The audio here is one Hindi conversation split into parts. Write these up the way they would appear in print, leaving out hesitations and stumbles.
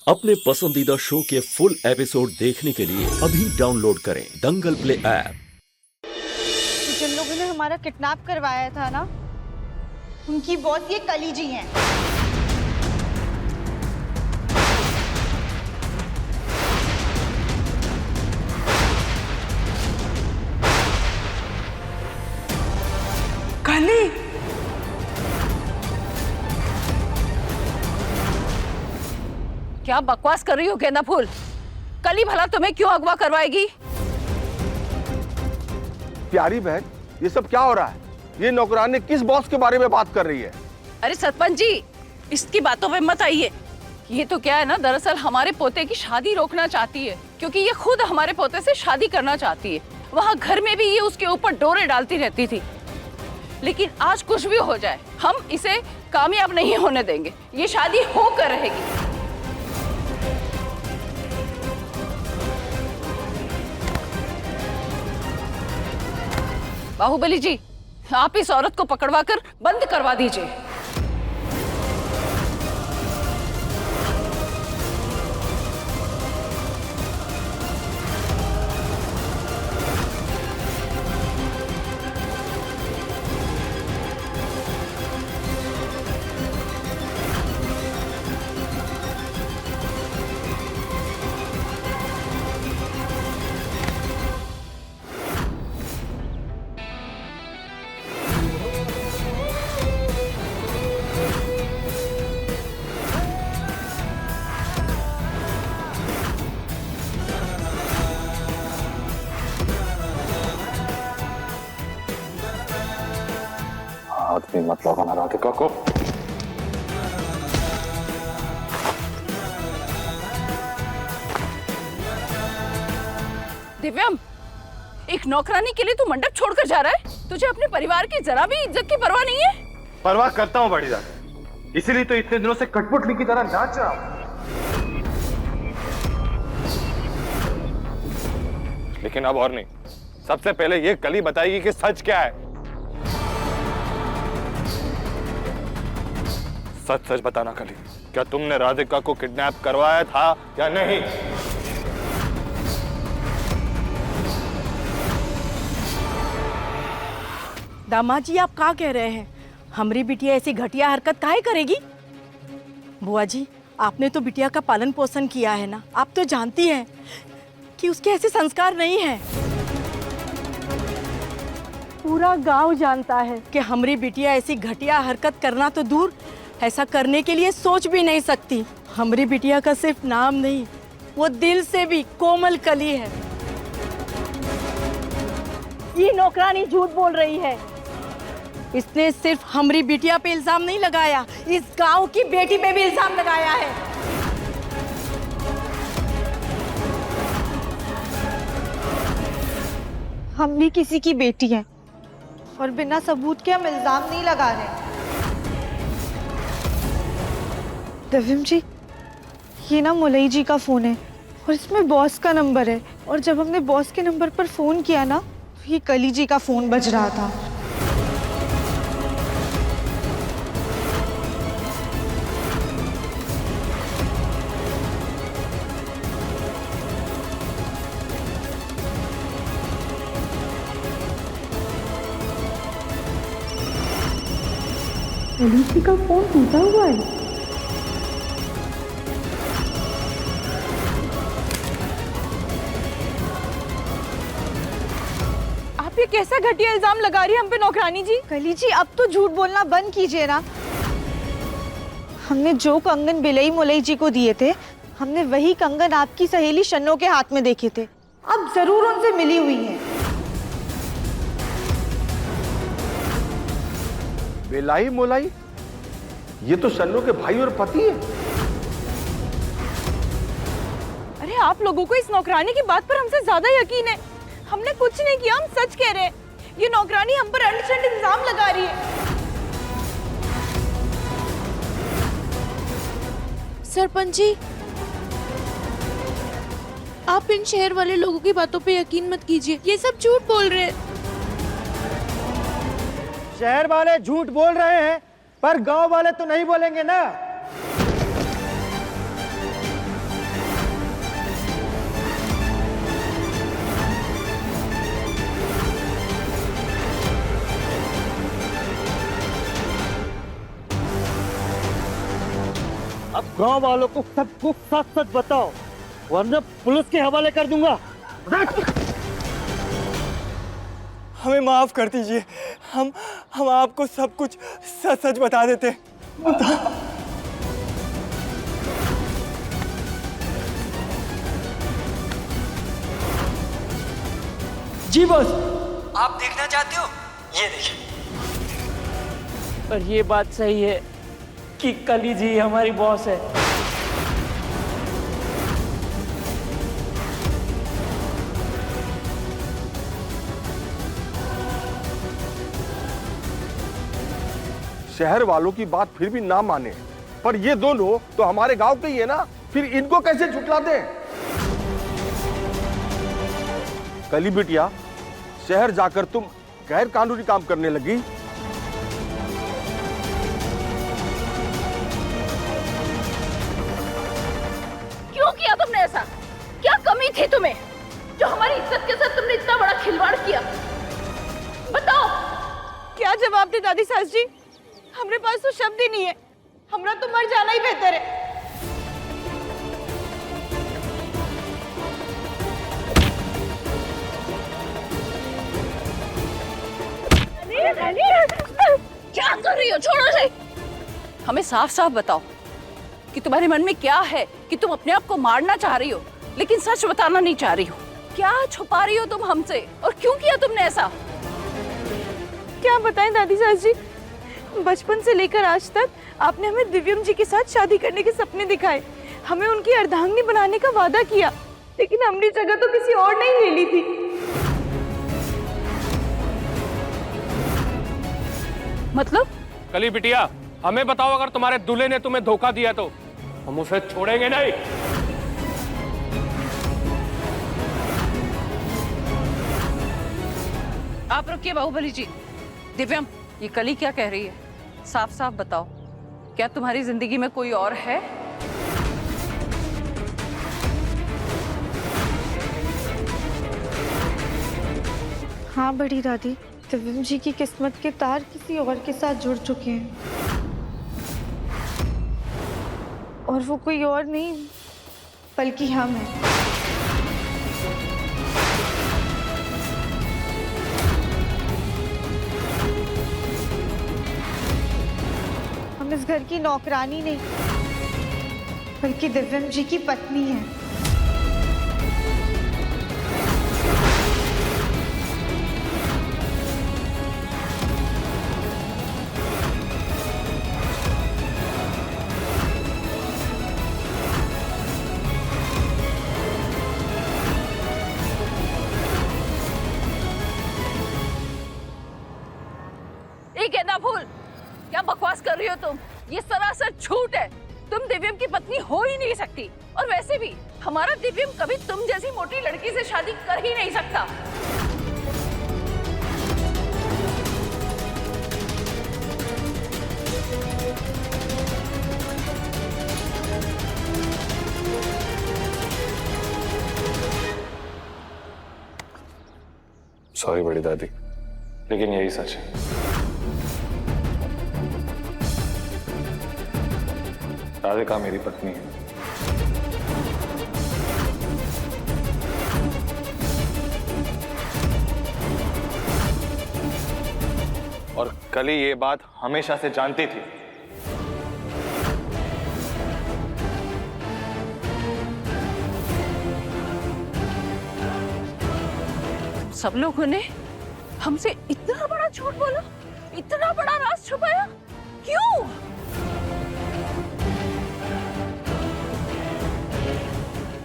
अपने पसंदीदा शो के फुल एपिसोड देखने के लिए अभी डाउनलोड करें दंगल प्ले ऐप। जिन लोगों ने हमारा किडनैप करवाया था ना, उनकी बॉस ये कली जी हैं। कली? क्या बकवास कर रही हो गेंदा फूल? कली भला तुम्हें क्यों अगवा करवाएगी? प्यारी बहन, ये सब क्या हो रहा है? ये नौकरानी किस बॉस के बारे में बात कर रही है? अरे सरपंच जी, इसकी बातों पे मत आइए। ये तो क्या है ना, दरअसल हमारे पोते की शादी रोकना चाहती है, क्योंकि ये खुद हमारे पोते से शादी करना चाहती है। वहाँ घर में भी ये उसके ऊपर डोरे डालती रहती थी। लेकिन आज कुछ भी हो जाए, हम इसे कामयाब नहीं होने देंगे। ये शादी होकर रहेगी। बाहुबली जी, आप इस औरत को पकड़वाकर बंद करवा दीजिए। हाथ में मत लगाना राधिका को। दिव्यम, एक नौकरानी के लिए तू मंडप छोड़कर जा रहा है? तुझे अपने परिवार की जरा भी इज्जत की परवाह नहीं है? परवाह करता हूँ बड़ी जाकर, इसीलिए तो इतने दिनों से कठपुतली की तरह नाच रहा हूँ। लेकिन अब और नहीं, सबसे पहले ये कली बताएगी कि सच क्या है। सच सच बताना कली, क्या तुमने राधिका को किडनैप करवाया था या नहीं? दामाद जी, आप क्या कह रहे हैं? हमारी बिटिया ऐसी घटिया हरकत काहे करेगी? बुआ जी, आपने तो बिटिया का पालन पोषण किया है ना, आप तो जानती हैं कि उसके ऐसे संस्कार नहीं हैं। पूरा गांव जानता है कि हमारी बिटिया ऐसी घटिया हरकत करना तो दूर, ऐसा करने के लिए सोच भी नहीं सकती। हमारी बिटिया का सिर्फ नाम नहीं, वो दिल से भी कोमल कली है। ये नौकरानी झूठ बोल रही है। इसने सिर्फ हमारी बिटिया पे इल्जाम नहीं लगाया, इस गांव की बेटी पे भी इल्जाम लगाया है। हम भी किसी की बेटी हैं और बिना सबूत के हम इल्जाम नहीं लगा रहे। दिव्यम जी, ये ना मुलई जी का फोन है और इसमें बॉस का नंबर है, और जब हमने बॉस के नंबर पर फोन किया ना, तो ये कली जी का फोन बज रहा था। कली जी का फोन टूटा हुआ है। आप ये कैसा घटिया इल्जाम लगा रही है हम पे नौकरानी जी? कली जी, अब तो झूठ बोलना बंद कीजिए ना। हमने जो कंगन बिलई मुलई जी को दिए थे, हमने वही कंगन आपकी सहेली शन्नो के हाथ में देखे थे। अब जरूर उनसे मिली हुई हैं। बिलाई मुलाई? ये तो शन्नो के भाई और पति है। अरे आप लोगों को इस नौकरानी की बात पर हमसे ज्यादा यकीन है। हमने कुछ नहीं किया, हम सच कह रहे हैं। ये नौकरानी हम पर अंडशंड इल्जाम लगा रही है। सरपंच जी, आप इन शहर वाले लोगों की बातों पे यकीन मत कीजिए, ये सब झूठ बोल रहे हैं। शहर वाले झूठ बोल रहे हैं, पर गांव वाले तो नहीं बोलेंगे ना। गांव वालों को सब कुछ सच सच बताओ, वरना पुलिस के हवाले कर दूंगा। हमें माफ कर दीजिए, हम आपको सब कुछ सच सच बता देते। जी बॉस, आप देखना चाहते हो? ये देखिए। पर ये बात सही है कि कली जी हमारी बॉस है। शहर वालों की बात फिर भी ना माने, पर ये दोनों तो हमारे गांव के ही है ना, फिर इनको कैसे झुठलाते हैं? कली बिटिया, शहर जाकर तुम गैर कानूनी काम करने लगी। क्यों किया तुमने ऐसा? क्या कमी थी तुम्हें जो हमारी इज्जत के साथ तुमने इतना बड़ा खिलवाड़ किया? बताओ। क्या जवाब दे दादी सास जी? हमारे पास तो शब्द ही नहीं है। हमरा तो मर जाना ही बेहतर है। क्या कर रही हो? छोड़ो से। हमें साफ साफ बताओ कि तुम्हारे मन में क्या है, कि तुम अपने आप को मारना चाह रही हो लेकिन सच बताना नहीं चाह रही हो। क्या छुपा रही हो तुम हमसे, और क्यों किया तुमने ऐसा? क्या बताएं दादी सास जी, बचपन से लेकर आज तक आपने हमें दिव्यम जी के साथ शादी करने के सपने दिखाए, हमें उनकी अर्धांगिनी बनाने का वादा किया, लेकिन हमने जगह तो किसी और ने ही ले ली थी। मतलब? कली बिटिया, हमें बताओ, अगर तुम्हारे दूल्हे ने तुम्हें धोखा दिया तो हम उसे छोड़ेंगे नहीं। आप रुकिए बाहुबली जी। दिव्यम, ये कली क्या कह रही है? साफ साफ बताओ, क्या तुम्हारी जिंदगी में कोई और है? हाँ बड़ी दादी, दिव्यम जी की किस्मत के तार किसी और के साथ जुड़ चुके हैं, और वो कोई और नहीं बल्कि हम हैं। हम इस घर की नौकरानी नहीं बल्कि दिव्यम जी की पत्नी हैं। गेंदा फूल, क्या बकवास कर रही हो तुम? ये सरासर झूठ है। तुम दिव्यम की पत्नी हो ही नहीं सकती, और वैसे भी हमारा दिव्यम कभी तुम जैसी मोटी लड़की से शादी कर ही नहीं सकता। सॉरी बड़ी दादी, लेकिन यही सच है। राधिका मेरी पत्नी है। और कली ये बात हमेशा से जानती थी। सब लोगों ने हमसे इतना बड़ा झूठ बोला, इतना बड़ा राज छुपाया, क्यों?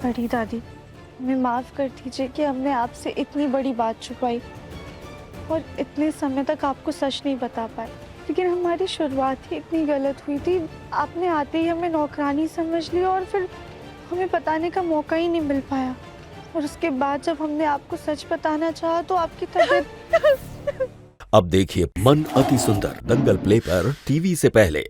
बड़ी दादी, हमें माफ कर दीजिए कि हमने आपसे इतनी बड़ी बात छुपाई और इतने समय तक आपको सच नहीं बता पाए, लेकिन हमारी शुरुआत ही इतनी गलत हुई थी। आपने आते ही हमें नौकरानी समझ लिया और फिर हमें बताने का मौका ही नहीं मिल पाया, और उसके बाद जब हमने आपको सच बताना चाहा तो आपकी तबीयत अब देखिए मन अति सुंदर दंगल प्ले पर टीवी से पहले।